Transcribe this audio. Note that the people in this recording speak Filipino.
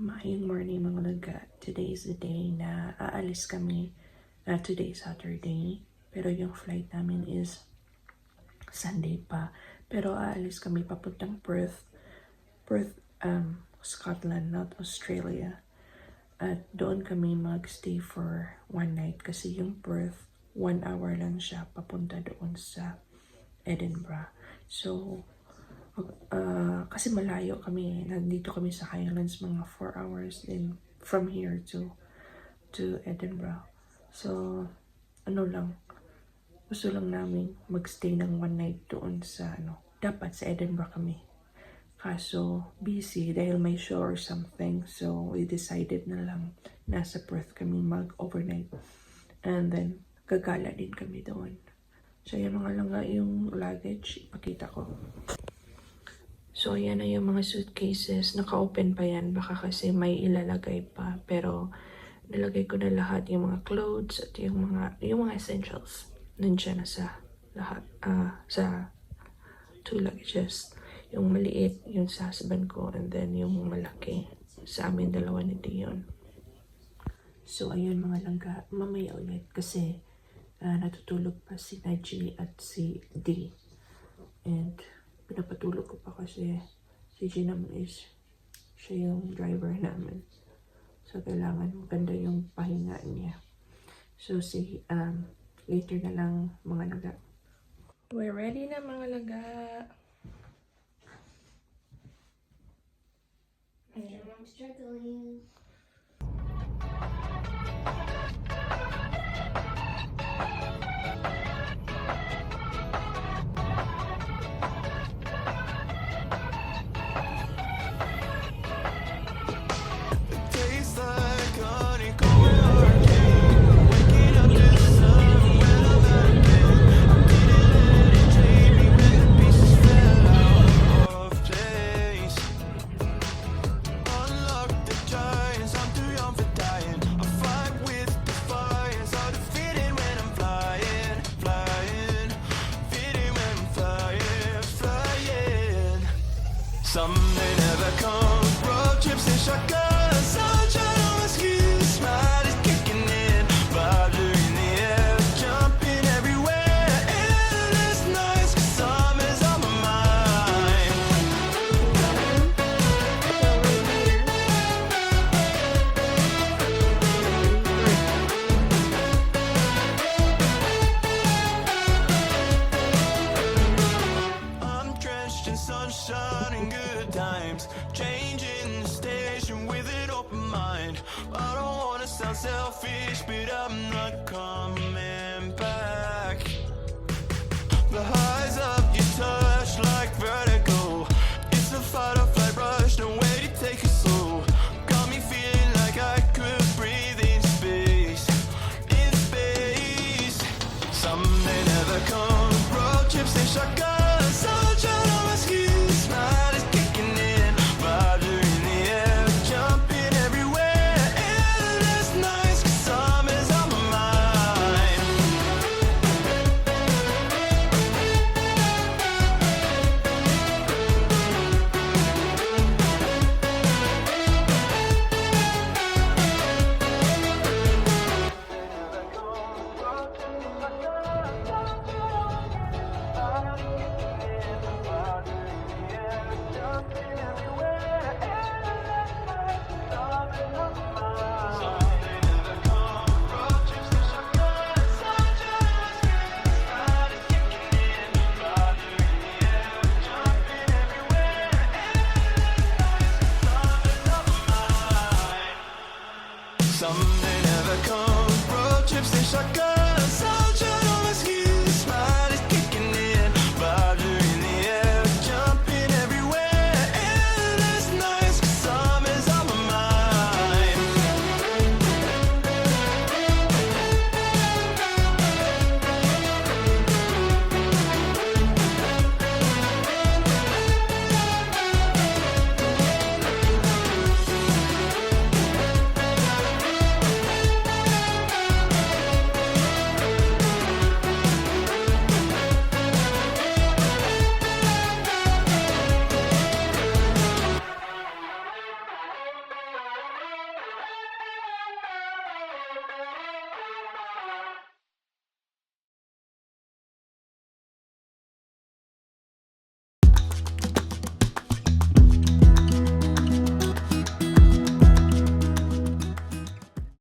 Maayong morning mga laga. Today is the day na aalis kami. Today Saturday. Pero yung flight namin is Sunday pa. Pero aalis kami papuntang Perth. Perth, Scotland, not Australia. At doon kami magstay for one night. Kasi yung Perth, 1 hour lang siya papunta doon sa Edinburgh. So, kasi malayo kami, nandito kami sa Highlands, mga 4 hours din from here to Edinburgh. So, gusto lang namin magstay ng one night doon sa, dapat sa Edinburgh kami. Kaso, busy dahil may show or something. So, we decided na lang nasa Perth kami mag-overnight. And then, gagala din kami doon. So, yan mga lang yung luggage. Ipakita ko. So, ayan na yung mga suitcases. Naka-open pa yan. Baka kasi may ilalagay pa. Pero, nilagay ko na lahat. Yung mga clothes at yung mga essentials. Nandiyan na sa lahat. Sa 2 luggages. Yung maliit, yung sa husband ko. And then, yung malaki. Sa amin, dalawa ni Dion. So, ayun mga langga. Mamaya ulit. Kasi, natutulog pa si Najee at si D. And, pinapatulog ko pa kasi si G naman is siya yung driver namin. So, kailangan maganda yung pahinga niya. So, later na lang mga laga. We're ready na mga laga. I'm struggling. Some may never come, road trips and shotguns, sunshine on my skin, smile is kicking in, vibes are in the air, jumping everywhere, endless nights, 'cause summer's on my mind. I'm drenched in sunshine and good times, changing the station with an open mind. I don't wanna sound selfish, but I'm not coming back. The highs up you touch like vertigo, it's a fight or flight rush, no way to take it slow. Got me feeling like I could breathe in space, in space. Some may never come, road trips and shotguns, sunshine on my skin, smile is kicking in, vibes are in the air, jumping everywhere, endless nights, 'cause summer's on my mind. Jumping